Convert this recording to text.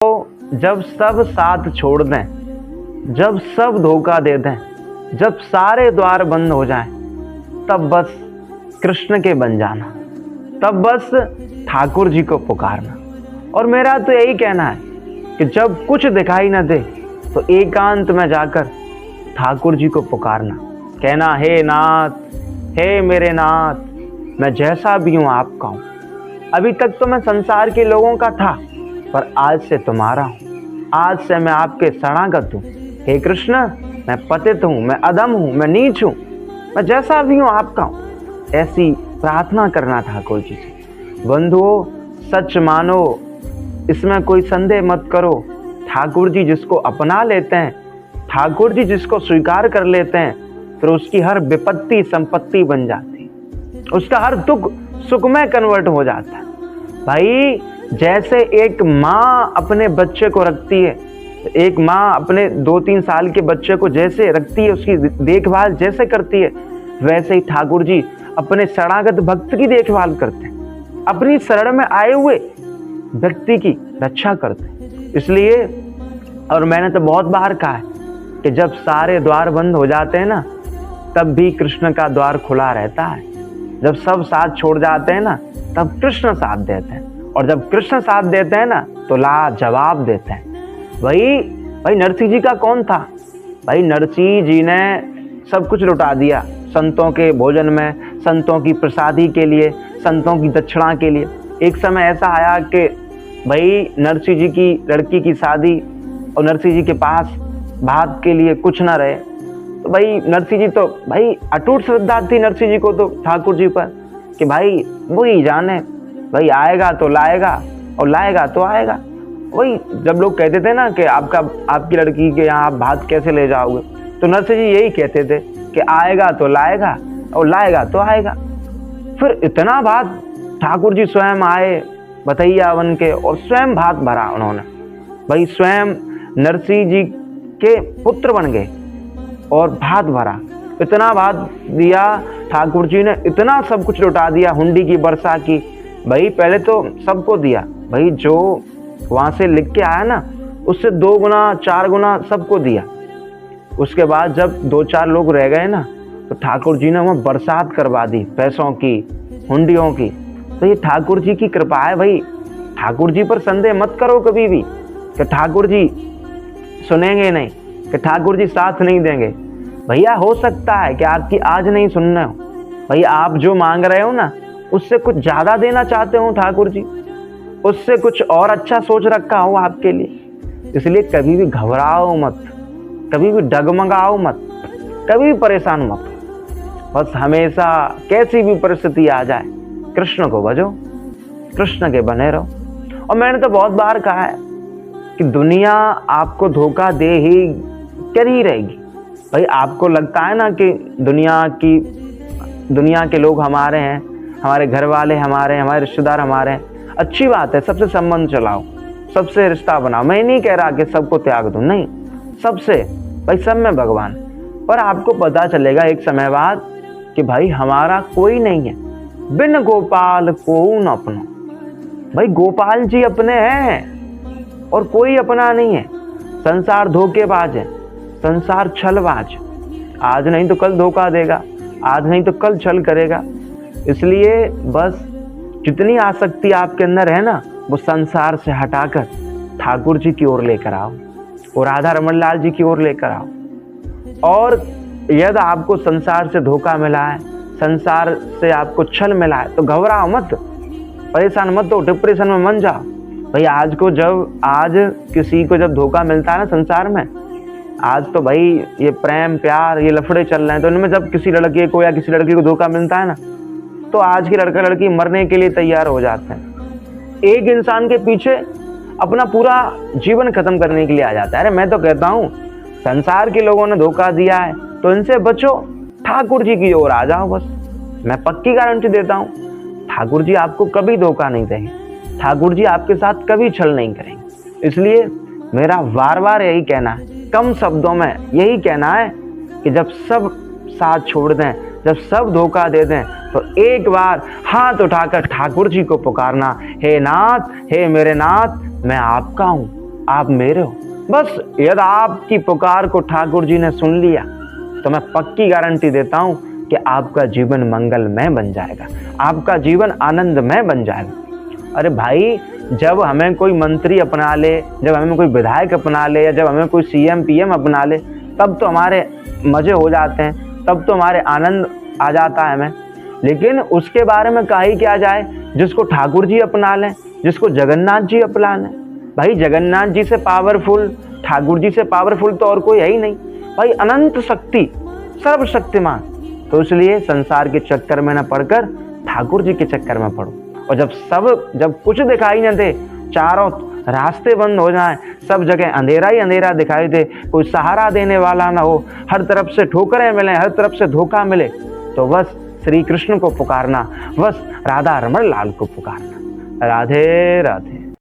तो जब सब साथ छोड़ दें, जब सब धोखा दे दें, जब सारे द्वार बंद हो जाएं, तब बस कृष्ण के बन जाना, तब बस ठाकुर जी को पुकारना। और मेरा तो यही कहना है कि जब कुछ दिखाई न दे तो एकांत में जाकर ठाकुर जी को पुकारना, कहना हे नाथ, हे मेरे नाथ, मैं जैसा भी हूँ आपका हूँ। अभी तक तो मैं संसार के लोगों का था, पर आज से तुम्हारा हूँ, आज से मैं आपके शरणागत हूँ। हे कृष्ण, मैं पतित हूँ, मैं अधम हूँ, मैं नीच हूँ, मैं जैसा भी हूँ आपका हूँ। ऐसी प्रार्थना करना ठाकुर जी से। बंधुओं, सच मानो, इसमें कोई संदेह मत करो। ठाकुर जी जिसको अपना लेते हैं, ठाकुर जी जिसको स्वीकार कर लेते हैं, फिर उसकी हर विपत्ति संपत्ति बन जाती है, उसका हर दुख सुख में कन्वर्ट हो जाता है। भाई, जैसे एक माँ अपने बच्चे को रखती है, एक माँ अपने 2-3 साल के बच्चे को जैसे रखती है, उसकी देखभाल जैसे करती है, वैसे ही ठाकुर जी अपने शरणागत भक्त की देखभाल करते हैं, अपनी शरण में आए हुए व्यक्ति की रक्षा करते हैं। इसलिए, और मैंने तो बहुत बार कहा है कि जब सारे द्वार बंद हो जाते हैं ना, तब भी कृष्ण का द्वार खुला रहता है। जब सब साथ छोड़ जाते हैं ना, तब कृष्ण साथ देते हैं, और जब कृष्ण साथ देते हैं ना, तो लाजवाब देते हैं। भाई नरसिंह जी का कौन था? भाई नरसिंह जी ने सब कुछ लुटा दिया संतों के भोजन में, संतों की प्रसादी के लिए, संतों की दक्षिणा के लिए। एक समय ऐसा आया कि भाई नरसिंह जी की लड़की की शादी, और नरसिंह जी के पास भात के लिए कुछ ना रहे, तो भाई नरसिंह जी तो भाई अटूट श्रद्धा थी नरसिंह जी को तो ठाकुर जी पर, कि भाई वही जाने, भाई आएगा तो लाएगा और लाएगा तो आएगा। वही जब लोग कहते थे ना कि आपकी लड़की के यहाँ आप भात कैसे ले जाओगे, तो नरसिंह जी यही कहते थे कि आएगा तो लाएगा और लाएगा तो आएगा। फिर इतना भात ठाकुर जी स्वयं आए बतैया बन के, और स्वयं भात भरा उन्होंने। भाई स्वयं नरसिंह जी के पुत्र बन गए और भात भरा, इतना भात दिया ठाकुर जी ने, इतना सब कुछ लुटा दिया, हुंडी की वर्षा की। भाई पहले तो सबको दिया, भाई जो वहाँ से लिख के आया ना, उससे 2 गुना 4 गुना सबको दिया। उसके बाद जब 2-4 लोग रह गए ना, तो ठाकुर जी ने वहाँ बरसात करवा दी पैसों की, हुंडियों की। तो ये ठाकुर जी की कृपा है। भाई ठाकुर जी पर संदेह मत करो कभी भी कि ठाकुर जी सुनेंगे नहीं, कि ठाकुर जी साथ नहीं देंगे। भैया हो सकता है कि आपकी आज नहीं सुनना हो, भैया आप जो मांग रहे हो ना, उससे कुछ ज़्यादा देना चाहते हो ठाकुर जी, उससे कुछ और अच्छा सोच रखा हो आपके लिए। इसलिए कभी भी घबराओ मत, कभी भी डगमगाओ मत, कभी भी परेशान मत। बस हमेशा कैसी भी परिस्थिति आ जाए, कृष्ण को भजो, कृष्ण के बने रहो। और मैंने तो बहुत बार कहा है कि दुनिया आपको धोखा दे ही कर ही रहेगी। भाई आपको लगता है ना कि दुनिया के लोग हमारे हैं, हमारे घर वाले हमारे हैं, हमारे रिश्तेदार हमारे हैं, अच्छी बात है, सबसे संबंध चलाओ, सबसे रिश्ता बनाओ। मैं नहीं कह रहा कि सबको त्याग दो, नहीं, सबसे, भाई सब में भगवान। पर आपको पता चलेगा एक समय बाद कि भाई हमारा कोई नहीं है, बिन गोपाल को न अपनो। भाई गोपाल जी अपने हैं और कोई अपना नहीं है। संसार धोखेबाज है, संसार छलबाज, आज नहीं तो कल धोखा देगा, आज नहीं तो कल छल करेगा। इसलिए बस जितनी आसक्ति आपके अंदर है ना, वो संसार से हटाकर ठाकुर जी की ओर लेकर आओ, और राधा रमन लाल जी की ओर लेकर आओ। और यदि आपको संसार से धोखा मिला है, संसार से आपको छल मिला है, तो घबराओ मत, परेशान मत हो, डिप्रेशन में मत जाओ। भाई आज किसी को जब धोखा मिलता है ना संसार में, आज तो भाई ये प्रेम प्यार ये लफड़े चल रहे हैं, तो इनमें जब किसी लड़के को या किसी लड़की को धोखा मिलता है ना, तो आज की लड़का लड़की मरने के लिए तैयार हो जाते हैं। एक इंसान के पीछे अपना पूरा जीवन खत्म करने के लिए आ जाता है। अरे मैं तो कहता हूँ, संसार के लोगों ने धोखा दिया है तो इनसे बचो, ठाकुर जी की ओर आ जाओ। बस मैं पक्की गारंटी देता हूँ, ठाकुर जी आपको कभी धोखा नहीं देंगे, ठाकुर जी आपके साथ कभी छल नहीं करेंगे। इसलिए मेरा बार बार यही कहना है, कम शब्दों में यही कहना है कि जब सब साथ छोड़ दें, जब सब धोखा दे दें, तो एक बार हाथ उठाकर ठाकुर जी को पुकारना, हे नाथ, हे मेरे नाथ, मैं आपका हूँ, आप मेरे हो। बस यदि आपकी पुकार को ठाकुर जी ने सुन लिया तो मैं पक्की गारंटी देता हूं कि आपका जीवन मंगलमय बन जाएगा, आपका जीवन आनंदमय बन जाएगा। अरे भाई, जब हमें कोई मंत्री अपना ले, जब हमें कोई विधायक अपना ले, या जब हमें कोई सीएम पीएम अपना ले, तब तो हमारे मजे हो जाते हैं, तब तो हमारे आनंद आ जाता है हमें। लेकिन उसके बारे में कहा ही क्या जाए, जिसको ठाकुर जी अपना लें, जिसको जगन्नाथ जी अपना लें। भाई जगन्नाथ जी से पावरफुल, ठाकुर जी से पावरफुल तो और कोई है ही नहीं। भाई अनंत शक्ति, सर्वशक्तिमान। तो इसलिए संसार के चक्कर में न पड़कर ठाकुर जी के चक्कर में पड़ो। और जब कुछ दिखाई न दे, चारों रास्ते बंद हो जाएं, सब जगह अंधेरा ही अंधेरा दिखाई दे, कोई सहारा देने वाला ना हो, हर तरफ से ठोकरें मिले, हर तरफ से धोखा मिले, तो बस श्री कृष्ण को पुकारना, बस राधा रमण लाल को पुकारना। राधे राधे।